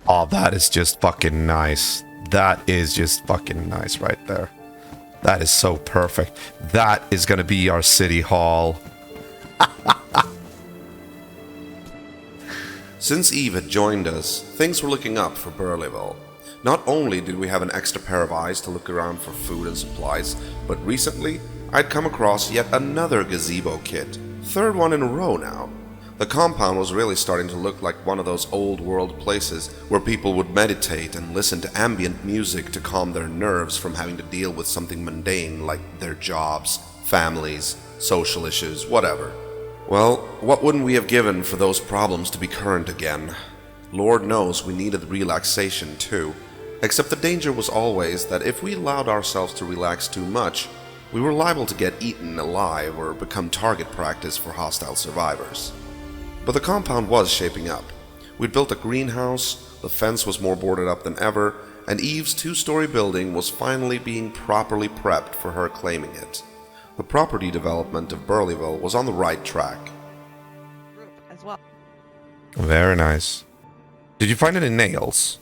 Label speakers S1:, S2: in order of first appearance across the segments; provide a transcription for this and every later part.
S1: Oh, that is just fucking nice. That is just fucking nice right there. That is so perfect. That is gonna be our city hall.
S2: Since Eve had joined us, things were looking up for Burleyville. Not only did we have an extra pair of eyes to look around for food and supplies, but recently I'd come across yet another gazebo kit. Third one in a row now. The compound was really starting to look like one of those old world places where people would meditate and listen to ambient music to calm their nerves from having to deal with something mundane like their jobs, families, social issues, whatever. Well, what wouldn't we have given for those problems to be current again? Lord knows we needed relaxation too. Except the danger was always that if we allowed ourselves to relax too much, we were liable to get eaten alive or become target practice for hostile survivors. But the compound was shaping up. We'd built a greenhouse, the fence was more boarded up than ever, and Eve's two-story building was finally being properly prepped for her claiming it. The property development of Burleyville was on the right track.
S3: As well.
S1: Very nice. Did you find any nails?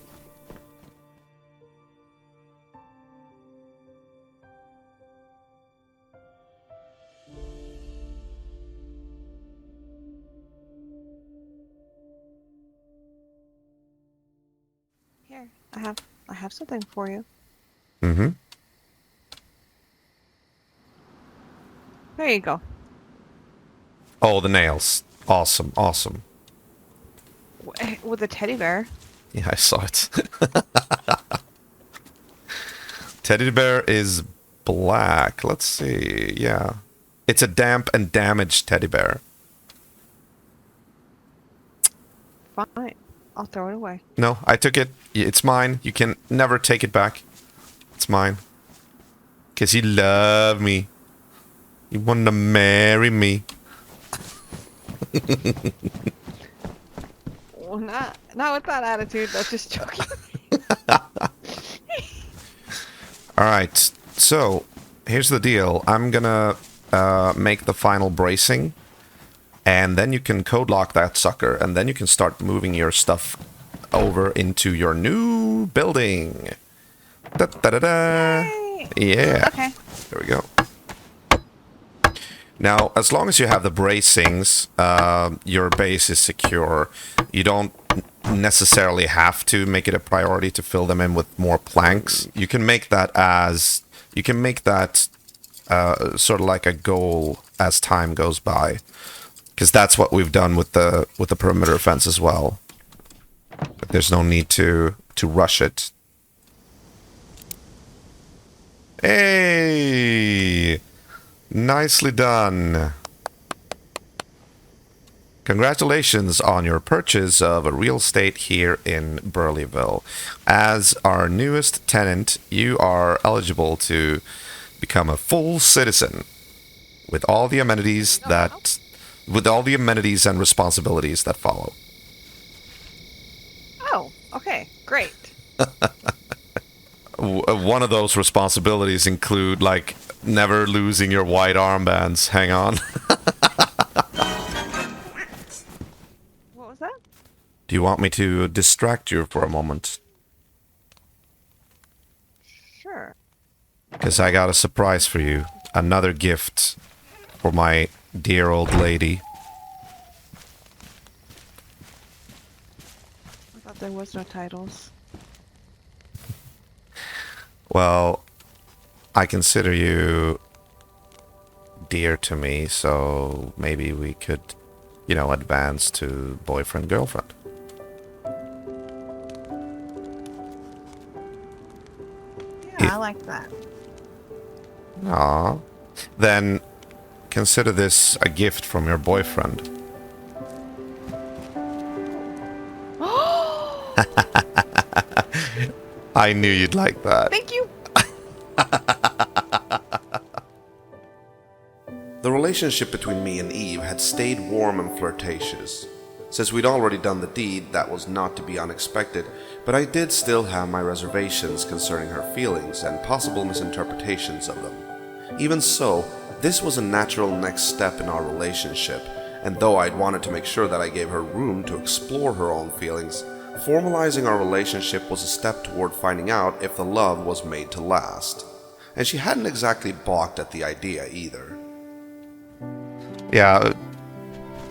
S3: Here, I have something for you.
S1: Mm-hmm.
S3: There you go.
S1: Oh, the nails. Awesome, awesome.
S3: With a teddy bear.
S1: Yeah, I saw it. Teddy bear is black. Let's see. Yeah. It's a damp and damaged teddy bear.
S3: Fine. I'll throw it away.
S1: No, I took it. It's mine. You can never take it back. It's mine. Because you love me. You want to marry me.
S3: Well, not with that attitude. That's just joking.
S1: Alright, so here's the deal. I'm gonna make the final bracing, and then you can code lock that sucker, and then you can start moving your stuff over into your new building. Da da da da.
S3: Yay!
S1: Yeah.
S3: Okay.
S1: There we go. Now, as long as you have the bracings, your base is secure. You don't necessarily have to make it a priority to fill them in with more planks. You can make that sort of like a goal as time goes by, because that's what we've done with the perimeter fence as well. But there's no need to rush it. Hey! Nicely done. Congratulations on your purchase of a real estate here in Burleyville. As our newest tenant, you are eligible to become a full citizen with all the amenities and responsibilities that follow.
S3: Oh, okay. Great.
S1: One of those responsibilities include, like, never losing your white armbands. Hang on.
S3: What was that?
S1: Do you want me to distract you for a moment?
S3: Sure.
S1: Because I got a surprise for you. Another gift for my dear old lady.
S3: I thought there was no titles.
S1: Well, I consider you dear to me, so maybe we could, advance to boyfriend, girlfriend.
S3: Yeah, I like that.
S1: Aw. Then consider this a gift from your boyfriend. I knew you'd like that.
S3: Thank you.
S2: The relationship between me and Eve had stayed warm and flirtatious. Since we'd already done the deed, that was not to be unexpected, but I did still have my reservations concerning her feelings and possible misinterpretations of them. Even so, this was a natural next step in our relationship, and though I'd wanted to make sure that I gave her room to explore her own feelings, formalizing our relationship was a step toward finding out if the love was made to last. And she hadn't exactly balked at the idea either.
S1: Yeah,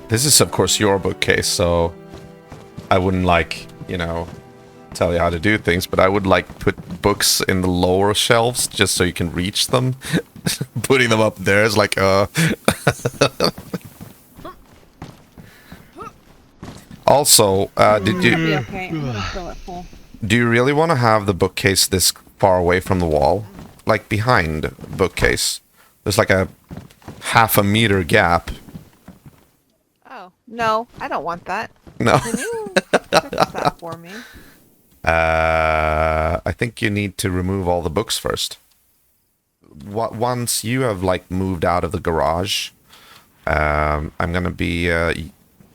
S1: this is of course your bookcase, so I wouldn't tell you how to do things, but I would put books in the lower shelves just so you can reach them. Putting them up there is like Also, did you?
S3: Be okay. I'm gonna fill it full.
S1: Do you really want to have the bookcase this far away from the wall? Like behind the bookcase. There's like a half a meter gap.
S3: Oh no, I don't want that.
S1: No.
S3: Can you fix that for me?
S1: I think you need to remove all the books first. Once you have moved out of the garage, I'm gonna be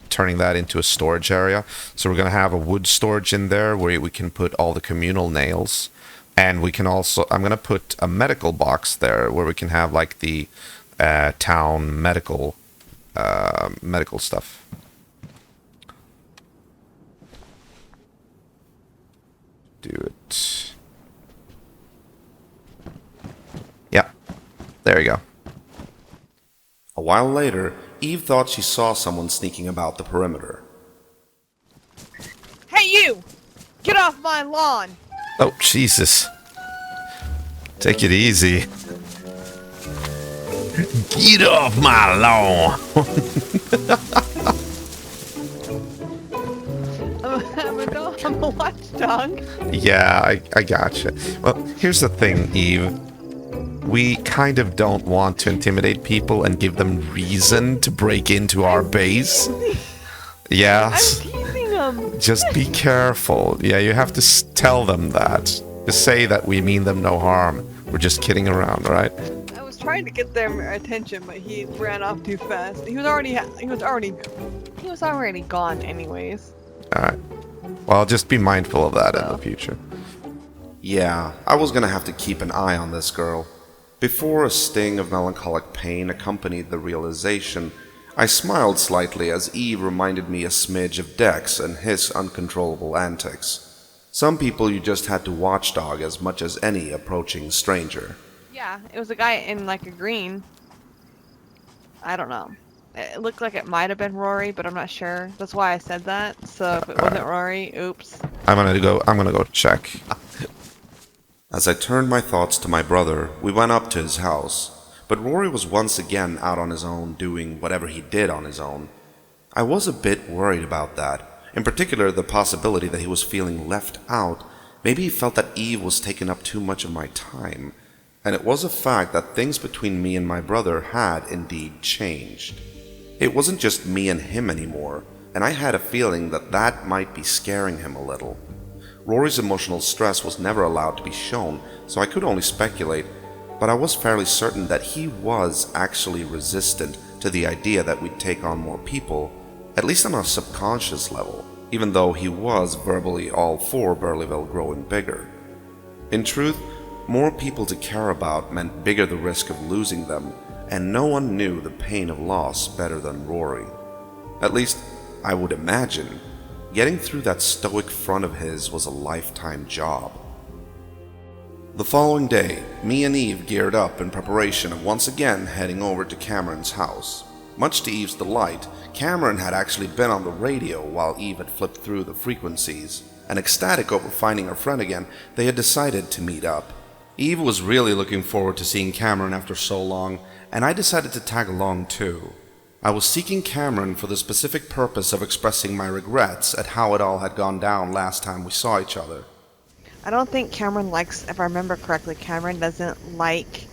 S1: turning that into a storage area. So we're gonna have a wood storage in there where we can put all the communal nails, and we can also. I'm gonna put a medical box there where we can have the town medical stuff. Do it. Yeah, there you go.
S2: A while later, Eve thought she saw someone sneaking about the perimeter.
S3: Hey you! Get off my lawn!
S1: Oh, Jesus. Take it easy. Get off my lawn!
S3: I'm a watchdog.
S1: Yeah, I gotcha. Well, here's the thing, Eve. We kind of don't want to intimidate people and give them reason to break into our base. Yeah.
S3: I'm teasing them.
S1: Just be careful. Yeah, you have to tell them that. Just say that we mean them no harm. We're just kidding around, right?
S3: I was trying to get their attention, but he ran off too fast. He was already gone anyways.
S1: All right. Well, just be mindful of that in the future.
S2: Yeah, I was gonna have to keep an eye on this girl. Before a sting of melancholic pain accompanied the realization, I smiled slightly as Eve reminded me a smidge of Dex and his uncontrollable antics. Some people you just had to watchdog as much as any approaching stranger.
S3: Yeah, it was a guy in a green. I don't know. It looked like it might have been Rory, but I'm not sure. That's why I said that. So if it wasn't Rory, oops.
S1: I'm gonna go check.
S2: As I turned my thoughts to my brother, we went up to his house, but Rory was once again out on his own doing whatever he did on his own. I was a bit worried about that, in particular the possibility that he was feeling left out. Maybe he felt that Eve was taking up too much of my time, and it was a fact that things between me and my brother had indeed changed. It wasn't just me and him anymore, and I had a feeling that that might be scaring him a little. Rory's emotional stress was never allowed to be shown, so I could only speculate, but I was fairly certain that he was actually resistant to the idea that we'd take on more people, at least on a subconscious level, even though he was verbally all for Burleyville growing bigger. In truth, more people to care about meant bigger the risk of losing them, and no one knew the pain of loss better than Rory. At least, I would imagine. Getting through that stoic front of his was a lifetime job. The following day, me and Eve geared up in preparation of once again heading over to Cameron's house. Much to Eve's delight, Cameron had actually been on the radio while Eve had flipped through the frequencies, and ecstatic over finding her friend again, they had decided to meet up. Eve was really looking forward to seeing Cameron after so long, and I decided to tag along too. I was seeking Cameron for the specific purpose of expressing my regrets at how it all had gone down last time we saw each other.
S3: I don't think Cameron likes, if I remember correctly, Cameron doesn't like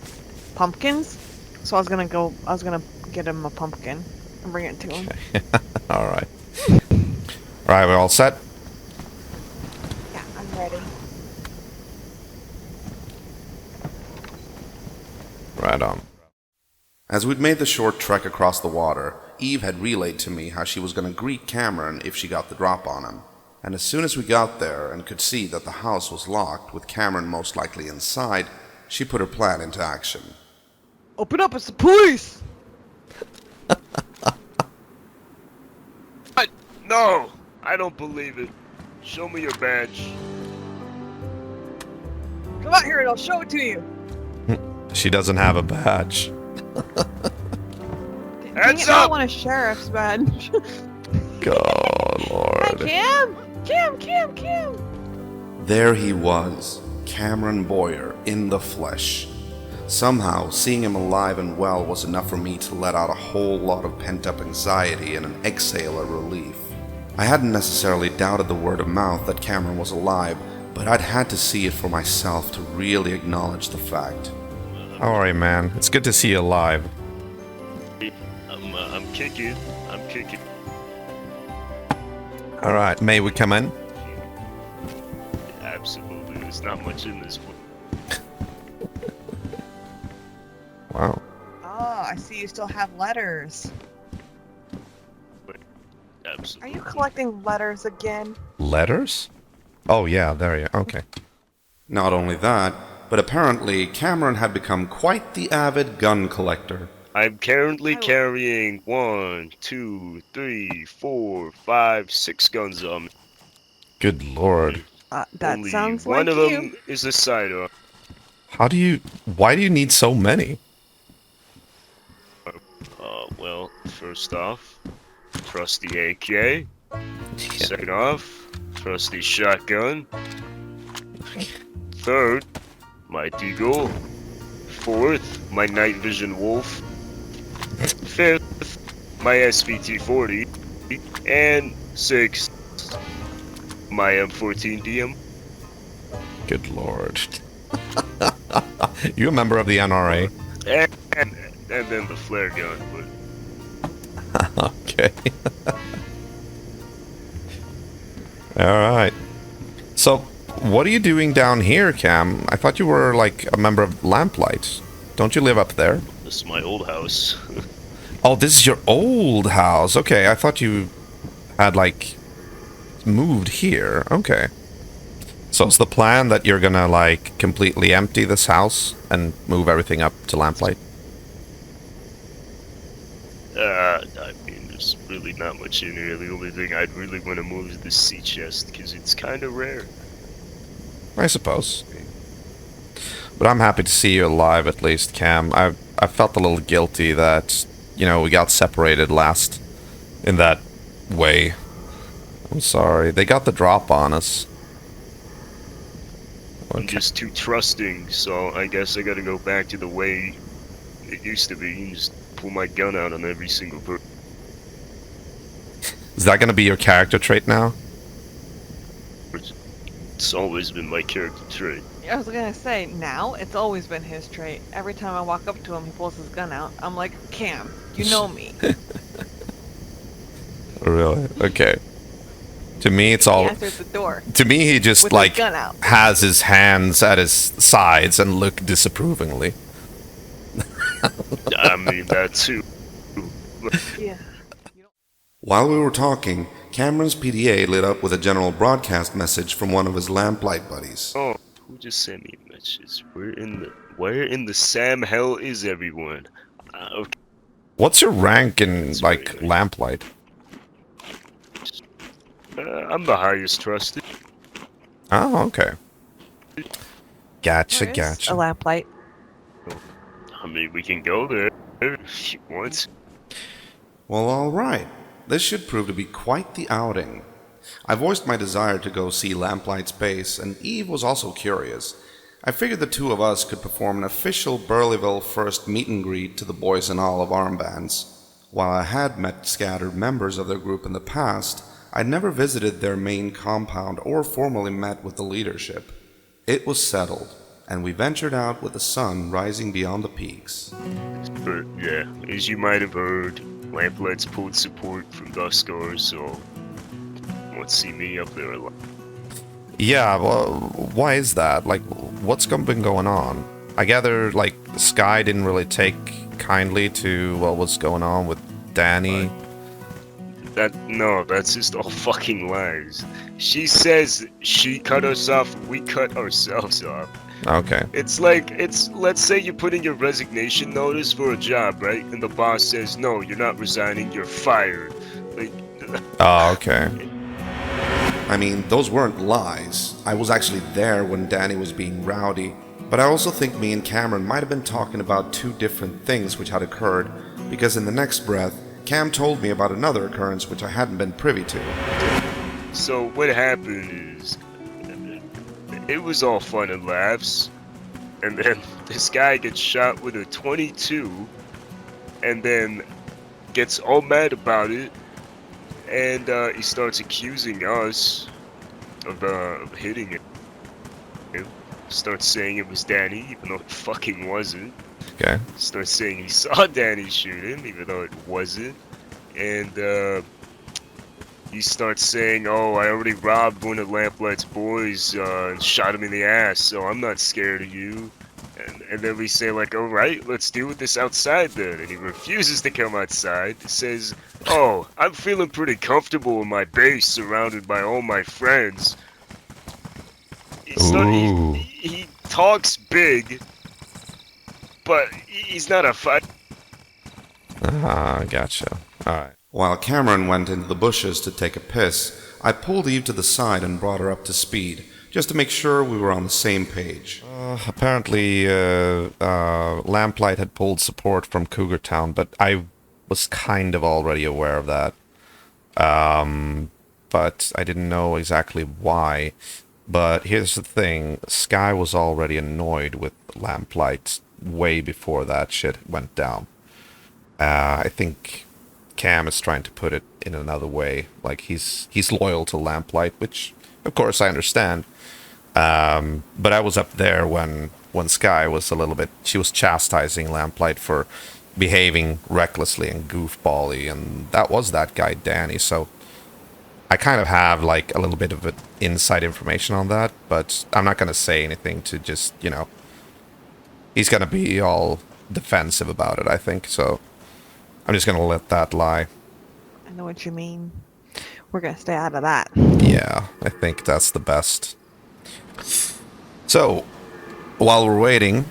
S3: pumpkins. So I was gonna get him a pumpkin and bring it to him.
S1: Alright. Alright, we're all set?
S3: Yeah, I'm ready.
S1: Right on.
S2: As we'd made the short trek across the water, Eve had relayed to me how she was going to greet Cameron if she got the drop on him. And as soon as we got there and could see that the house was locked with Cameron most likely inside, she put her plan into action.
S3: Open up, it's the police!
S4: No! I don't believe it. Show me your badge.
S3: Come out here and I'll show it to you.
S1: She doesn't have a badge.
S3: Dang
S4: Hands
S3: it, now I
S4: up!
S3: want a sheriff's badge.
S1: God,
S3: Hi,
S1: Lord.
S3: Cam! Cam!
S2: There he was, Cameron Boyer, in the flesh. Somehow, seeing him alive and well was enough for me to let out a whole lot of pent-up anxiety and an exhale of relief. I hadn't necessarily doubted the word of mouth that Cameron was alive, but I'd had to see it for myself to really acknowledge the fact.
S1: Alright, man. It's good to see you alive.
S4: I'm kicking. I'm kicking.
S1: Alright, may we come in?
S4: Absolutely. There's not much in this one.
S1: Wow.
S3: Oh, I see you still have letters. Are
S4: Absolutely.
S3: you collecting letters again?
S1: Letters? Oh, yeah, there you are. Okay.
S2: Not only that, but apparently Cameron had become quite the avid gun collector.
S4: I'm currently
S3: I-
S4: carrying 1, 2, 3, 4, 5, 6 guns on me.
S1: Good Lord.
S3: That
S4: Only
S3: sounds
S4: one
S3: like
S4: of
S3: you.
S4: them is a sidearm.
S1: Why do you need so many?
S4: Well, first off, trusty AK. Second off, trusty shotgun. Third, my Deagle. Fourth, my night vision wolf. Fifth, my SVT-40. And sixth, my M14 DM.
S1: Good Lord. You a member of the NRA?
S4: And then the flare gun, but
S1: Okay. Alright. So, what are you doing down here, Cam? I thought you were, like, a member of Lamplight. Don't you live up there?
S4: this is my old house.
S1: Oh, this is your old house. Okay, I thought you had, like, moved here. Okay. So it's the plan that you're gonna, like, completely empty this house and move everything up to Lamplight?
S4: I mean, there's really not much in here. The only thing I'd really want to move is the sea chest, because it's kind of rare.
S1: I suppose. But I'm happy to see you alive, at least, Cam. I felt a little guilty that, you know, we got separated last in that way. I'm sorry. They got the drop on us.
S4: I'm
S1: Okay.
S4: just too trusting, so I guess I gotta go back to the way it used to be and just pull my gun out on every single person.
S1: Is that going to be your character trait now?
S4: It's always been my character trait.
S3: I was gonna say, now it's always been his trait. Every time I walk up to him, he pulls his gun out. I'm like, Cam, you know me.
S1: Really? Okay. To me, it's
S3: He
S1: all...
S3: answers the door
S1: To me, he just,
S3: with
S1: like,
S3: his gun out.
S1: has his hands at his sides and look disapprovingly.
S4: I mean, that too.
S3: Yeah.
S2: While we were talking, Cameron's PDA lit up with a general broadcast message from one of his Lamplight buddies.
S4: Oh, who just sent me a message? Where in the Sam hell is everyone? Okay.
S1: What's your rank in,
S4: That's
S1: like,
S4: really nice.
S1: Lamplight?
S4: I'm the highest trusted.
S1: Oh, okay. Gotcha,
S3: There is
S1: gotcha.
S3: a lamplight.
S4: I mean, we can go there if you want.
S2: Well, alright. This should prove to be quite the outing. I voiced my desire to go see Lamplight's base, and Eve was also curious. I figured the two of us could perform an official Burleyville first meet and greet to the boys in olive armbands. While I had met scattered members of their group in the past, I'd never visited their main compound or formally met with the leadership. It was settled, and we ventured out with the sun rising beyond the peaks.
S4: But yeah, as you might have heard, Lamplight's pulled support from Duskar, so won't see me up there a lot.
S1: Yeah, well, why is that? Like, what's been going on? I gather, like, Sky didn't really take kindly to what was going on with Danny.
S4: That's just all fucking lies. She says she cut us off, we cut ourselves off.
S1: Okay.
S4: It's like, let's say you put in your resignation notice for a job, right? And the boss says, no, you're not resigning, you're fired. Like,
S1: Oh, okay.
S2: I mean, those weren't lies. I was actually there when Danny was being rowdy. But I also think me and Cameron might have been talking about two different things which had occurred, because in the next breath, Cam told me about another occurrence which I hadn't been privy to.
S4: So what happened is, it was all fun and laughs, and then this guy gets shot with a 22, and then gets all mad about it, and he starts accusing us of hitting it. Starts saying it was Danny, even though it fucking wasn't.
S1: Okay.
S4: Starts saying he saw Danny shoot him, even though it wasn't. And he starts saying, oh, I already robbed one of Lamplight's boys and shot him in the ass, so I'm not scared of you. And then we say, like, alright, let's deal with this outside then. And he refuses to come outside. Says, oh, I'm feeling pretty comfortable in my base surrounded by all my friends. He talks big, but he's not a fight.
S1: Gotcha. Alright.
S2: While Cameron went into the bushes to take a piss, I pulled Eve to the side and brought her up to speed, just to make sure we were on the same page.
S1: Apparently, Lamplight had pulled support from Cougar Town, but I was kind of already aware of that. But I didn't know exactly why. But here's the thing, Sky was already annoyed with Lamplight way before that shit went down. I think Cam is trying to put it in another way. Like, he's loyal to Lamplight, which, of course, I understand. But I was up there when Sky was a little bit... She was chastising Lamplight for behaving recklessly and goofbally, and that was that guy, Danny, so... I kind of have, like, a little bit of inside information on that, but I'm not going to say anything to just, you know... He's going to be all defensive about it, I think, so... I'm just going to let that lie.
S3: I know what you mean. We're going to stay out of that.
S1: Yeah, I think that's the best. So, while we're waiting,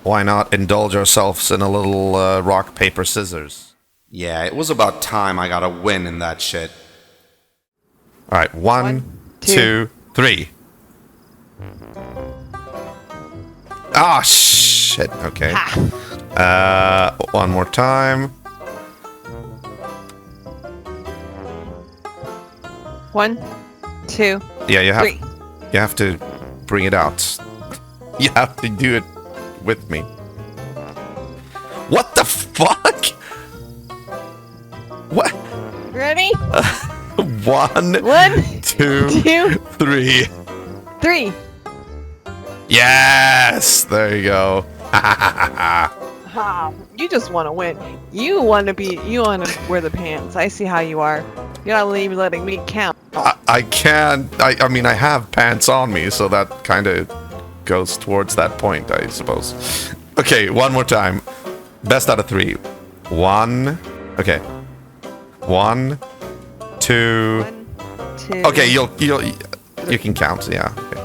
S1: why not indulge ourselves in a little rock, paper, scissors?
S2: Yeah, it was about time I got a win in that shit.
S1: Alright, one, two, three. Ah, shit, okay. One more time.
S3: 1, 2,
S1: Yeah, you
S3: 3.
S1: have to bring it out. You have to do it with me. What the fuck? What?
S3: Ready?
S1: 1,
S3: 1,
S1: 2,
S3: 2,
S1: 3.
S3: 3.
S1: Yes! There you go.
S3: Ah, you just want to win. You want to wear the pants. I see how you are. You're not even letting me count.
S1: I can't. I mean, I have pants on me, so that kind of goes towards that point, I suppose. Okay, one more time. Best out of 3. 1. Okay. 1, 2.
S3: 1, 2.
S1: Okay, you can count. Yeah. Okay.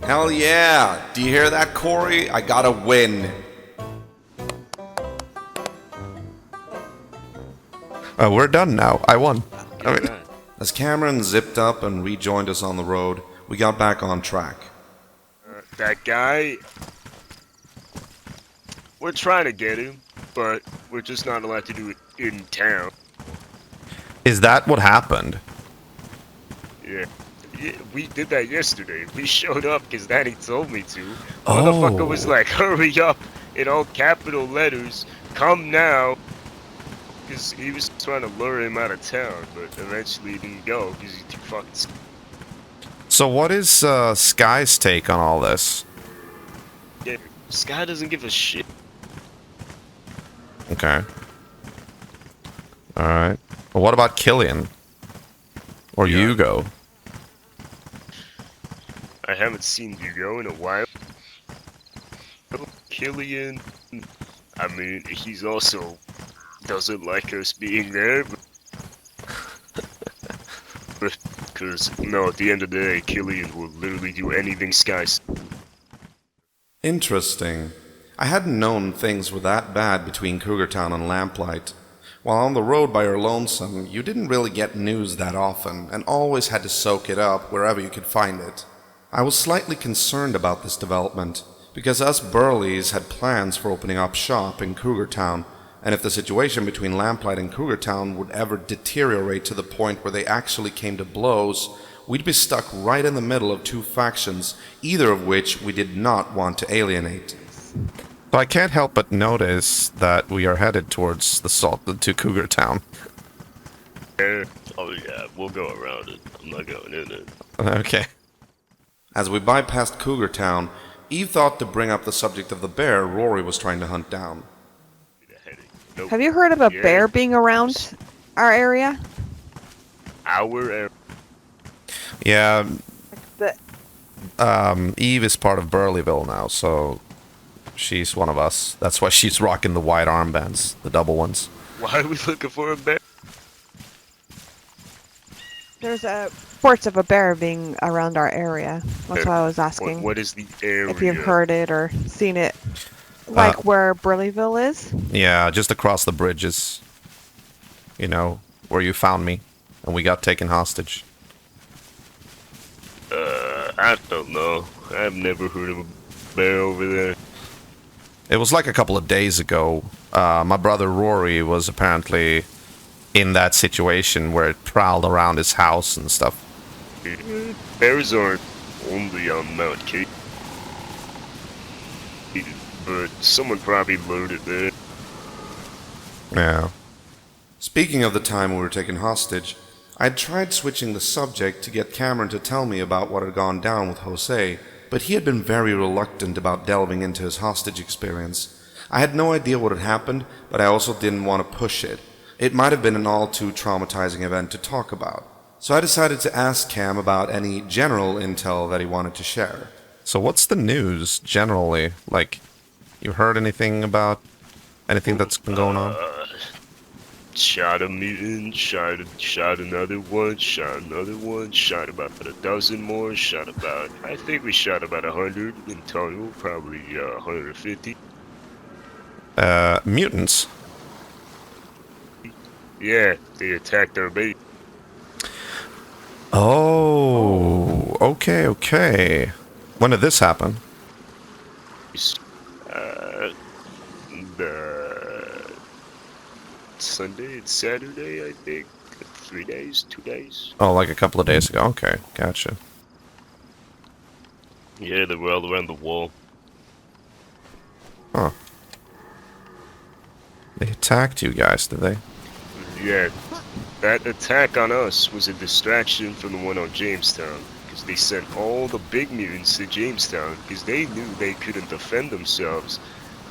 S2: Hell yeah! Do you hear that, Corey? I got a win.
S1: We're done now. I won. I mean,
S2: As Cameron zipped up and rejoined us on the road, we got back on track.
S4: That guy, we're trying to get him, but we're just not allowed to do it in town.
S1: is that what happened?
S4: Yeah, we did that yesterday. We showed up because Danny told me to. Motherfucker was like, hurry up, in all capital letters, come now. Because he was trying to lure him out of town, but eventually he didn't go because he's too fucking...
S1: So what is Sky's take on all this?
S4: Yeah, Sky doesn't give a shit.
S1: Okay. Alright. Well, what about Killian? Or Hugo?
S4: I haven't seen Hugo in a while. Killian, I mean, he's also doesn't like us being there, but because, no, at the end of the day, Killian will literally do anything Sky says.
S2: Interesting. I hadn't known things were that bad between Cougar Town and Lamplight. While on the road by your lonesome, you didn't really get news that often, and always had to soak it up wherever you could find it. I was slightly concerned about this development, because us Burleys had plans for opening up shop in Cougartown, and if the situation between Lamplight and Cougartown would ever deteriorate to the point where they actually came to blows, we'd be stuck right in the middle of two factions, either of which we did not want to alienate.
S1: So I can't help but notice that we are headed towards to Cougartown.
S4: Oh yeah, we'll go around it. I'm not going in it.
S1: Okay.
S2: As we bypassed Cougartown, Eve thought to bring up the subject of the bear Rory was trying to hunt down.
S4: Nope.
S3: Have you heard of a
S4: Yeah.
S3: bear being around our area?
S4: Our area.
S1: Yeah,
S3: The,
S1: Eve is part of Burleyville now, so she's one of us. That's why she's rocking the white armbands, the double ones.
S4: Why are we looking for a bear?
S3: there's reports of a bear being around our area. That's why I was asking
S4: What is the area?
S3: if you've heard it or seen it. Like where Burleyville is?
S1: Yeah, just across the bridges. You know, where you found me, and we got taken hostage.
S4: I don't know. I've never heard of a bear over there.
S1: It was like a couple of days ago. My brother Rory was apparently in that situation where it prowled around his house and stuff.
S4: Bears aren't only on Mount Cape, but someone probably lured it there.
S1: Yeah.
S2: Speaking of the time we were taken hostage, I'd tried switching the subject to get Cameron to tell me about what had gone down with Jose, but he had been very reluctant about delving into his hostage experience. I had no idea what had happened, but I also didn't want to push it. It might have been an all too traumatizing event to talk about. So I decided to ask Cam about any general intel that he wanted to share.
S1: So what's the news, generally? Like, you heard anything about anything that's been going on?
S4: Shot a mutant, shot another one, shot another one, shot about a dozen more, I think we shot about 100 in total, probably 150.
S1: Mutants.
S4: Yeah, they attacked our base.
S1: Oh, okay. When did this happen?
S4: The Sunday and Saturday, I think. 3 days, 2 days.
S1: Oh, like a couple of days ago. Okay, gotcha.
S4: Yeah, they were all around the wall.
S1: Huh. They attacked you guys, did they?
S4: Yeah, that attack on us was a distraction from the one on Jamestown. Because they sent all the big mutants to Jamestown because they knew they couldn't defend themselves.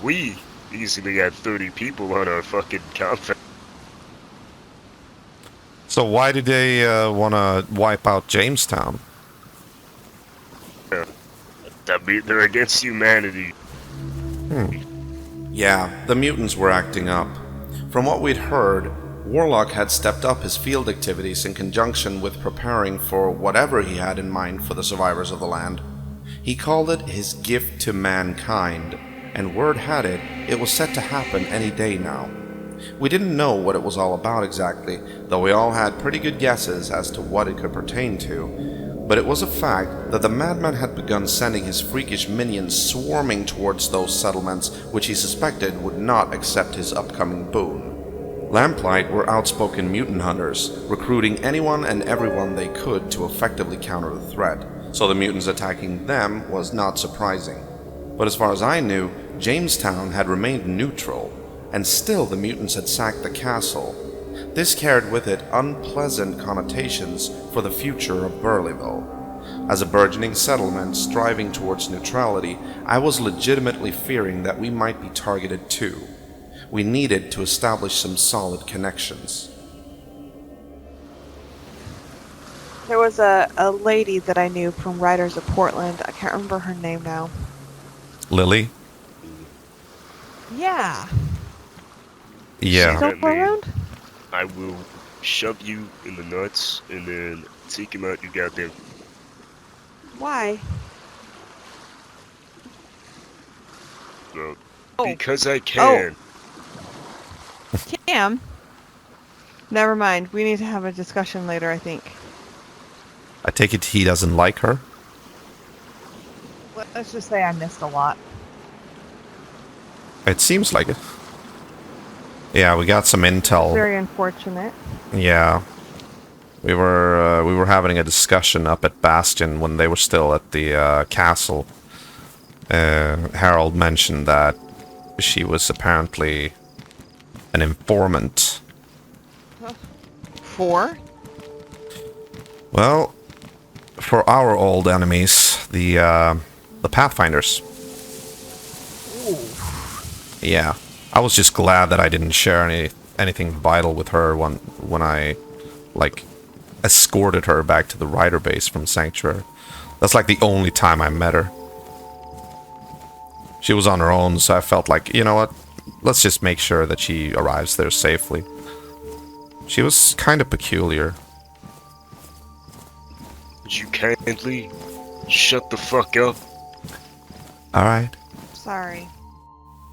S4: We easily had 30 people on our fucking compound.
S1: So why did they want to wipe out Jamestown?
S4: That mean they're against humanity.
S2: Yeah, the mutants were acting up. From what we'd heard, Warlock had stepped up his field activities in conjunction with preparing for whatever he had in mind for the survivors of the land. He called it his gift to mankind, and word had it, it was set to happen any day now. We didn't know what it was all about exactly, though we all had pretty good guesses as to what it could pertain to. But it was a fact that the madman had begun sending his freakish minions swarming towards those settlements which he suspected would not accept his upcoming boon. Lamplight were outspoken mutant hunters, recruiting anyone and everyone they could to effectively counter the threat, so the mutants attacking them was not surprising. But as far as I knew, Jamestown had remained neutral, and still the mutants had sacked the castle. This carried with it unpleasant connotations for the future of Burleyville. As a burgeoning settlement striving towards neutrality, I was legitimately fearing that we might be targeted too. We needed to establish some solid connections.
S3: There was a lady that I knew from Riders of Portland. I can't remember her name now.
S1: Lily?
S3: Yeah.
S1: Yeah.
S3: Still around?
S4: I will shove you in the nuts and then take him out your goddamn.
S3: Why?
S4: Because I can.
S3: Cam, Never mind. We need to have a discussion later, I think.
S1: I take it he doesn't like her?
S3: Let's just say I missed a lot.
S1: It seems like it. Yeah, we got some intel.
S3: Very unfortunate.
S1: Yeah. We were having a discussion up at Bastion when they were still at the castle. Harold mentioned that she was apparently an informant.
S3: For?
S1: Well, for our old enemies, the Pathfinders. Ooh. Yeah, I was just glad that I didn't share anything vital with her when I, like, escorted her back to the Rider base from Sanctuary. That's like the only time I met her. She was on her own, so I felt like, you know what? Let's just make sure that she arrives there safely. She was kind of peculiar.
S4: You kindly shut the fuck up.
S1: Alright.
S3: Sorry.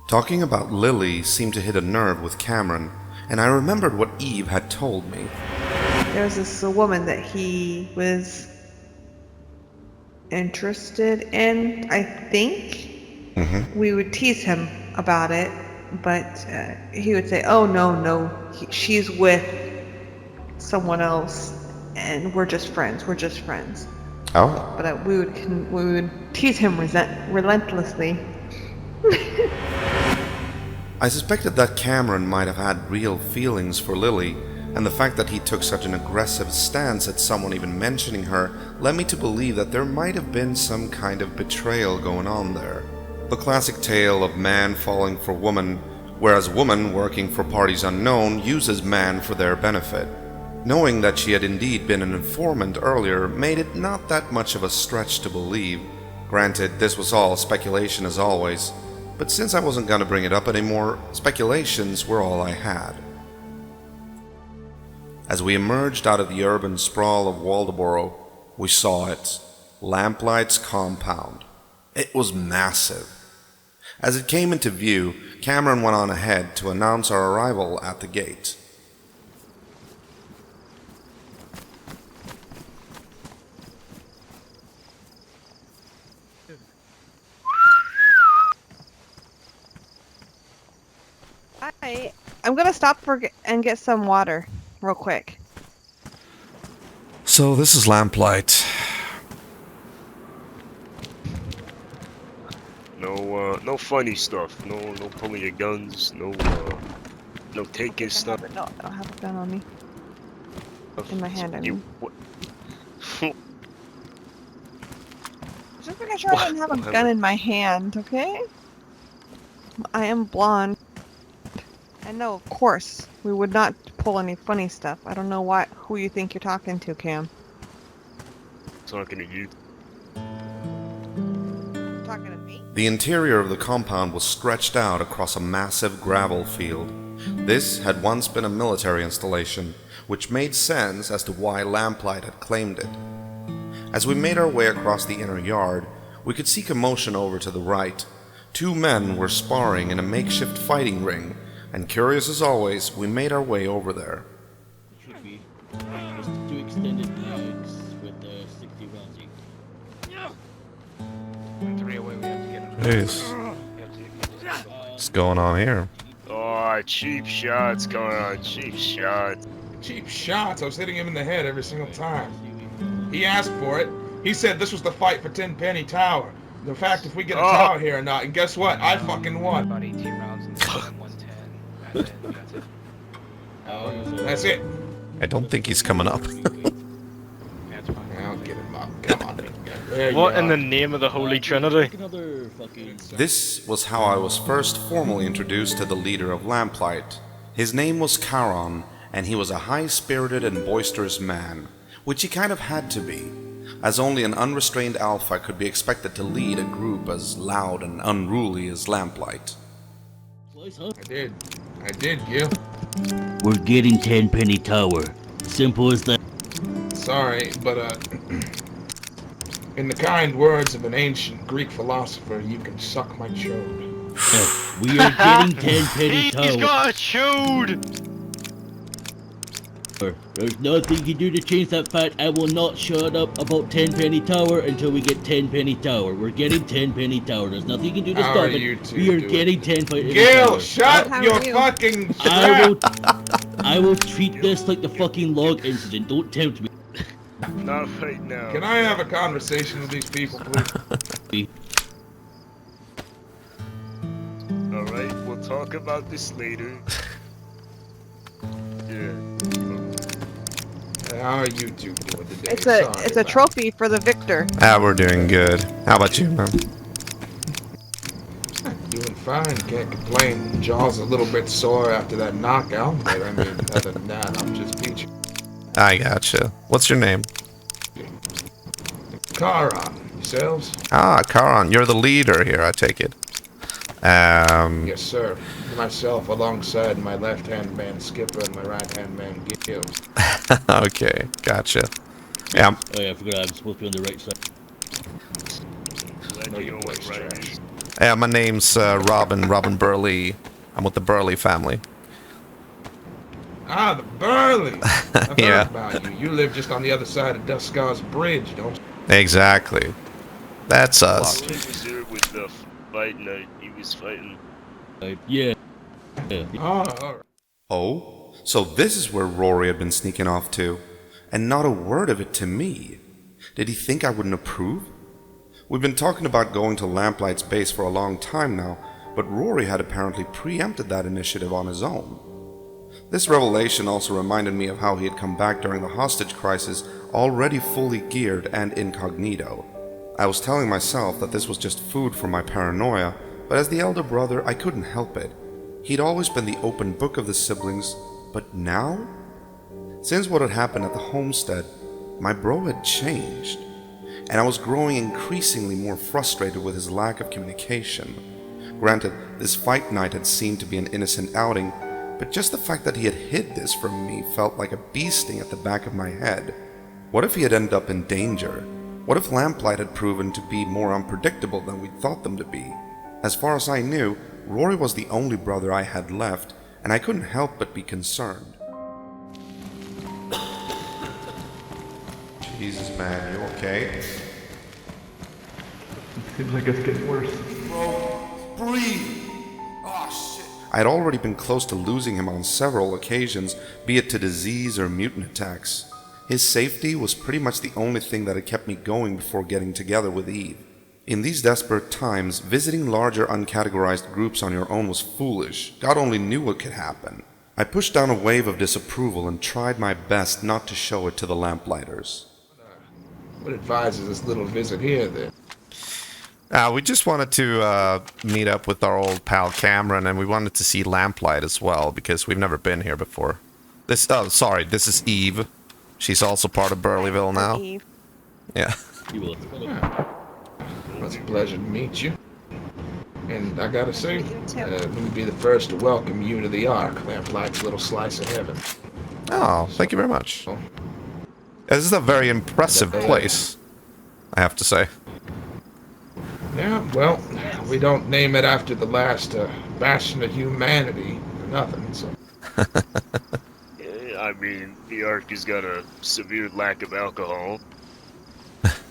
S2: Talking about Lily seemed to hit a nerve with Cameron, and I remembered what Eve had told me.
S3: There was this woman that he was interested in, I think.
S1: Mm-hmm.
S3: We would tease him about it, but he would say, "Oh no, she's with someone else, and we're just friends. We're just friends."
S1: Oh.
S3: But we would tease him relentlessly.
S2: I suspected that Cameron might have had real feelings for Lily, and the fact that he took such an aggressive stance at someone even mentioning her led me to believe that there might have been some kind of betrayal going on there. The classic tale of man falling for woman, whereas woman working for parties unknown uses man for their benefit. Knowing that she had indeed been an informant earlier made it not that much of a stretch to believe. Granted, this was all speculation as always, but since I wasn't going to bring it up anymore, speculations were all I had. As we emerged out of the urban sprawl of Waldoboro, we saw it, Lamplight's compound. It was massive. As it came into view, Cameron went on ahead to announce our arrival at the gate.
S3: I'm gonna stop and get some water, real quick.
S1: So this is Lamplight.
S4: No funny stuff. No pulling your guns. No taking stuff.
S3: No, I don't have a gun on me. In my hand, I mean.
S4: What?
S3: Just making sure I didn't have a gun in my hand, okay? I am blonde. And no, of course, we would not pull any funny stuff. I don't know who you think you're talking to, Cam.
S4: Talking to you.
S3: Talking to me?
S2: The interior of the compound was stretched out across a massive gravel field. This had once been a military installation, which made sense as to why Lamplight had claimed it. As we made our way across the inner yard, we could see commotion over to the right. Two men were sparring in a makeshift fighting ring, and curious as always, we made our way over there.
S5: It should be just 2 extended mags with 60 rounds each.
S1: Jeez. What's going on here?
S4: Oh, cheap shots going on. Cheap shots.
S6: Cheap shots. I was hitting him in the head every single time. He asked for it. He said this was the fight for Tenpenny Tower. The fact if we get a tower here or not, and guess what? I fucking won.
S7: About 18 rounds and 110. That's it.
S6: That's it.
S1: I don't think he's coming up.
S7: That's fine.
S6: I'll get him up. Come on. There you
S8: What in
S6: are.
S8: the name of the Holy Trinity?
S5: Another fucking...
S2: This was how I was first formally introduced to the leader of Lamplight. His name was Charon, and he was a high-spirited and boisterous man, which he kind of had to be, as only an unrestrained alpha could be expected to lead a group as loud and unruly as Lamplight.
S6: I did, Gil.
S5: We're getting Tenpenny Tower. Simple as that.
S6: Sorry, but in the kind words of an ancient Greek philosopher, you can suck my chode.
S5: We are getting Tenpenny
S8: He's
S5: Tower.
S8: got a chode!
S5: There's nothing you can do to change that fact. I will not shut up about Tenpenny Tower until we get Tenpenny Tower. We're getting Tenpenny Tower. There's nothing you can do to
S6: How
S5: stop
S6: are
S5: it.
S6: you two
S5: We are
S6: doing?
S5: getting Tenpenny
S6: Gil,
S5: Tower.
S6: shut
S3: How
S6: your
S3: are you?
S6: fucking
S5: I
S6: trap!
S5: will treat this like the fucking log incident. Don't tempt me.
S4: Not right now.
S6: Can I have a conversation with these people, please?
S4: Alright, we'll talk about this later. Yeah.
S6: How are you two doing today?
S3: It's
S6: Sorry
S3: a
S6: about-
S3: trophy for the victor.
S1: We're doing good. How about you, man?
S6: Doing fine, can't complain. Jaw's a little bit sore after that knockout, but I mean, other than that, I'm just peachy.
S1: I gotcha. What's your name?
S6: Charon, yourselves?
S1: Ah, Charon. You're the leader here, I take it.
S6: Yes, sir. Myself alongside my left-hand man Skipper and my right-hand man Gil.
S1: Okay, gotcha. Yeah,
S5: Oh yeah, I forgot I'm supposed to be on the right side.
S4: Glad
S6: Know
S4: you
S6: your
S4: know
S6: place,
S4: what right
S6: trash.
S4: is.
S1: yeah, my name's Robin Burley. I'm with the Burley family.
S6: Ah, the Burley! I've
S1: Yeah.
S6: heard about you. You live just on the other side of Duskar's Bridge, don't you?
S1: Exactly. That's us.
S4: Rory was there with the fight night. He was fighting.
S5: Yeah. Yeah.
S6: Oh, alright.
S2: Oh, so this is where Rory had been sneaking off to, and not a word of it to me. Did he think I wouldn't approve? We've been talking about going to Lamplight's base for a long time now, but Rory had apparently preempted that initiative on his own. This revelation also reminded me of how he had come back during the hostage crisis, already fully geared and incognito. I was telling myself that this was just food for my paranoia, but as the elder brother, I couldn't help it. He'd always been the open book of the siblings, but now? Since what had happened at the homestead, my bro had changed, and I was growing increasingly more frustrated with his lack of communication. Granted, this fight night had seemed to be an innocent outing, but just the fact that he had hid this from me felt like a bee sting at the back of my head. What if he had ended up in danger? What if Lamplight had proven to be more unpredictable than we thought them to be? As far as I knew, Rory was the only brother I had left, and I couldn't help but be concerned.
S1: Jesus, man, you okay?
S8: Seems like it's getting worse.
S2: Breathe! Oh shit! I had already been close to losing him on several occasions, be it to disease or mutant attacks. His safety was pretty much the only thing that had kept me going before getting together with Eve. In these desperate times, visiting larger uncategorized groups on your own was foolish. God only knew what could happen. I pushed down a wave of disapproval and tried my best not to show it to the lamplighters.
S6: What advises this little visit here, then?
S1: We just wanted to meet up with our old pal Cameron, and we wanted to see Lamplight as well, because we've never been here before. This is Eve. She's also part of Burleyville now.
S3: Eve.
S1: Yeah.
S5: You will.
S6: Well, it's a pleasure to meet you. And I gotta say,
S3: You too.
S6: let me be the first to welcome you to the Ark, Lamplight's little slice of heaven.
S1: Oh, thank you very much. This is a very impressive place, I have to say.
S6: Yeah, well, we don't name it after the last bastion of humanity for nothing, so...
S4: Yeah, I mean, the Ark has got a severe lack of alcohol.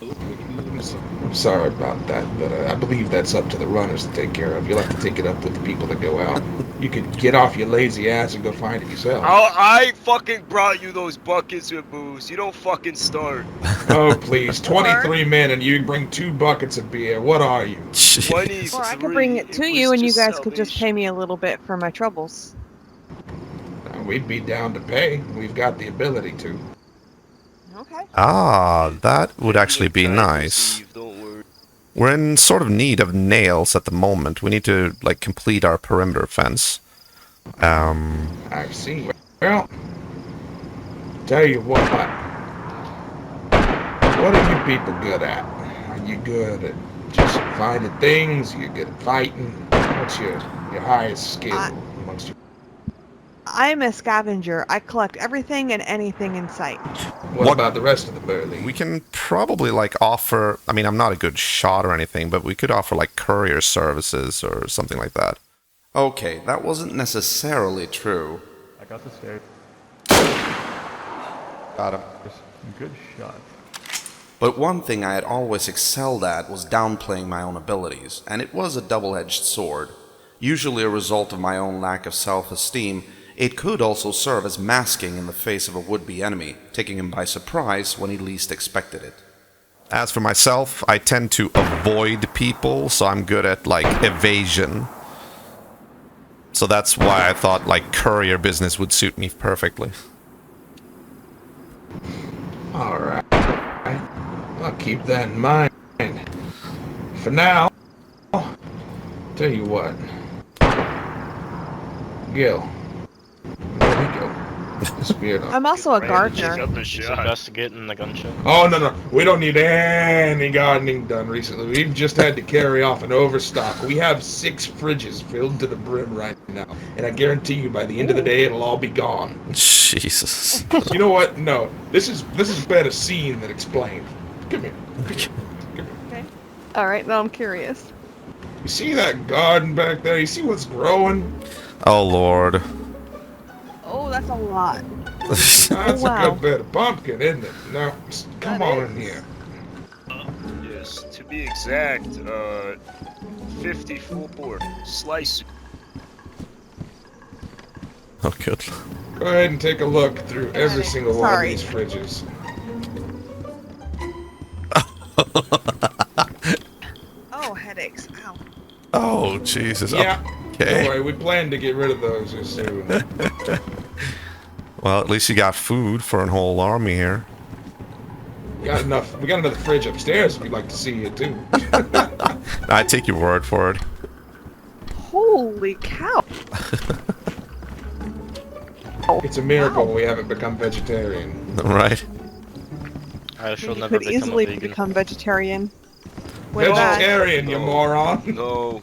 S6: I'm sorry about that, but I believe that's up to the runners to take care of. You'll have to take it up with the people that go out. You could get off your lazy ass and go find it yourself.
S4: I fucking brought you those buckets with booze. You don't fucking start.
S6: Oh, please. 23 men and you bring 2 buckets of beer. What are you?
S4: 23.
S3: Or I could bring it to
S4: was
S3: you, and you
S4: just
S3: guys could just
S4: salvation.
S3: pay me a little bit for my troubles.
S6: We'd be down to pay. We've got the ability to.
S3: Okay.
S1: Ah, that would actually be nice.
S4: Eve, don't worry.
S1: We're in sort of need of nails at the moment. We need to, like, complete our perimeter fence.
S6: I see. Well, tell you what. What are you people good at? Are you good at just finding things? Are you good at fighting? What's your highest skill amongst you?
S3: I'm a scavenger. I collect everything and anything in sight.
S6: What about the rest of the Burley?
S1: We can probably, like, offer... I mean, I'm not a good shot or anything, but we could offer, like, courier services or something like that.
S2: Okay, that wasn't necessarily true.
S8: I got the stairs.
S1: Got him.
S8: Good shot.
S2: But one thing I had always excelled at was downplaying my own abilities, and it was a double-edged sword. Usually a result of my own lack of self-esteem, it could also serve as masking in the face of a would-be enemy, taking him by surprise when he least expected it.
S1: As for myself, I tend to avoid people, so I'm good at, like, evasion. So that's why I thought, like, courier business would suit me perfectly.
S6: Alright. I'll keep that in mind. For now, tell you what. Gil. There we go. Disappeared on.
S3: I'm also a
S4: Pick
S3: gardener.
S4: up a
S9: He's
S4: shot.
S9: investigating the gunshot.
S6: Oh, no. We don't need any gardening done recently. We've just had to carry off an overstock. We have 6 fridges filled to the brim right now. And I guarantee you by the end of the day, it'll all be gone.
S1: Jesus.
S6: You know what? No. This is better seen than explained. Come here.
S3: Okay. Alright, now I'm curious.
S6: You see that garden back there? You see what's growing?
S1: Oh, Lord.
S3: Oh, that's a lot.
S6: That's
S3: Wow.
S6: a good bit of pumpkin, isn't it? Now, come
S3: That
S6: on
S3: is.
S6: in here.
S4: Yes, to be exact, 54 slice.
S1: Oh, good.
S6: Go ahead and take a look through every
S3: Alright,
S6: single one of
S3: sorry.
S6: these fridges.
S3: Oh, headaches. Ow.
S1: Oh, Jesus.
S6: Yeah. Don't
S1: Okay.
S6: worry, we plan to get rid of those as soon.
S1: Well, at least you got food for an whole army here.
S6: We got another fridge upstairs if you'd like to see it too.
S1: I take your word for it.
S3: Holy cow.
S6: It's a miracle
S3: Wow.
S6: we haven't become vegetarian.
S1: Right?
S9: I shall
S3: You
S9: never
S3: could
S9: become
S3: easily
S9: a vegan.
S3: become vegetarian. With that.
S6: Vegetarian, you
S4: No.
S6: moron!
S4: No.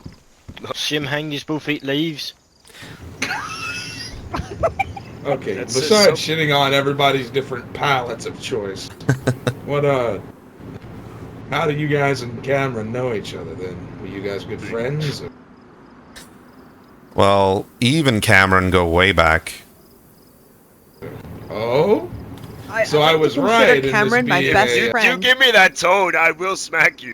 S9: Same thing, you both eat leaves.
S6: Okay,
S4: That says
S6: besides shitting on everybody's different palettes of choice, how do you guys and Cameron know each other then? Were you guys good friends? Or?
S1: Well, Eve and Cameron go way back.
S6: Oh?
S3: I
S6: So was
S3: consider
S6: right in this
S3: Cameron my
S6: being
S3: best
S6: a-
S4: You
S3: friend.
S4: give me that toad, I will smack you.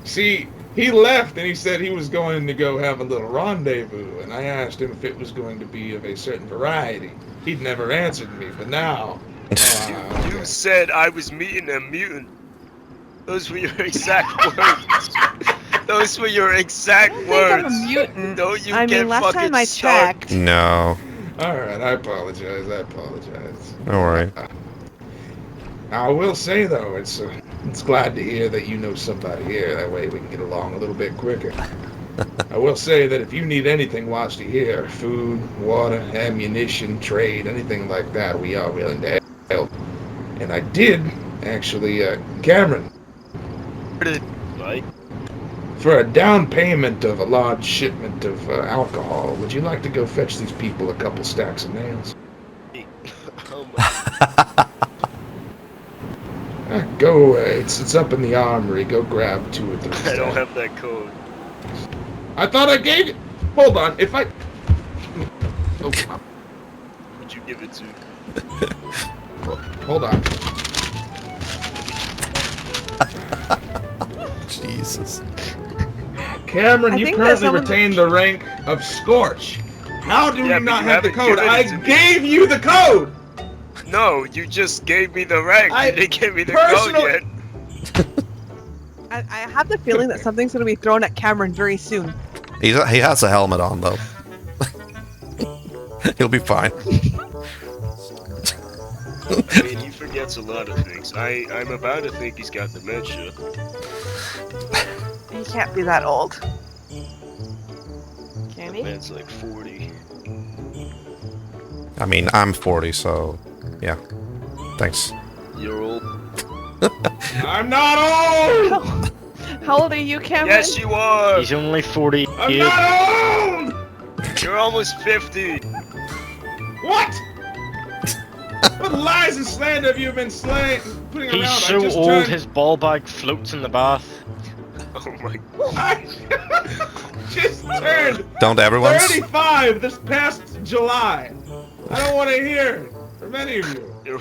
S6: See, he left and he said he was going to go have a little rendezvous, and I asked him if it was going to be of a certain variety. He'd never answered me, but now...
S4: You said I was meeting a mutant. Those were your exact words. Those were your exact
S3: I don't think I'm
S4: words.
S3: a mutant.
S4: Don't you
S3: I
S4: get
S3: mean, last
S4: fucking
S3: time I
S4: started.
S3: checked.
S1: No.
S6: Alright, I apologize.
S1: Don't worry.
S6: I will say, though, it's glad to hear that you know somebody here. That way we can get along a little bit quicker. I will say that if you need anything whilst you're here, food, water, ammunition, trade, anything like that, we are willing to help. And I did, actually, Cameron,
S9: Right?
S6: for a down payment of a large shipment of alcohol, would you like to go fetch these people a couple stacks of nails?
S4: Oh my.
S6: Go, it's up in the armory. Go grab 2 or 3
S4: I
S6: stacks.
S4: don't have that code.
S6: I thought I gave it. Hold on, if I... Oh,
S4: Would you give it to?
S6: hold on.
S1: Jesus.
S6: Cameron,
S3: I
S6: you
S3: think
S6: currently
S3: that someone-
S6: retain the rank of Scorch. How do
S4: Yeah,
S6: we
S4: but
S6: not
S4: you
S6: have the
S4: haven't
S6: code?
S4: given
S6: I
S4: it to me.
S6: gave you the code!
S4: No, you just gave me the rank.
S6: I
S4: You didn't give me the
S6: personally-
S4: code yet.
S3: I have the feeling that something's going to be thrown at Cameron very soon.
S1: He has a helmet on, though. He'll be fine.
S4: I mean, he forgets a lot of things. I'm about to think he's got dementia.
S3: He can't be that old. Can he?
S4: Man's like 40.
S1: I mean, I'm 40, so... Yeah. Thanks.
S4: You're old.
S6: I'm not old!
S3: How old are you, Cameron?
S4: Yes, you are.
S9: He's only 40
S6: I'm
S9: years.
S6: not old!
S4: You're almost 50.
S6: What? What lies and slander have you been putting around?
S9: He's
S6: I
S9: so
S6: just
S9: old
S6: turned...
S9: his ball bag floats in the bath.
S4: Oh my.
S6: I just turned
S1: Don't everyone...
S6: 35 this past July. I don't want to hear it from any of you.
S4: You're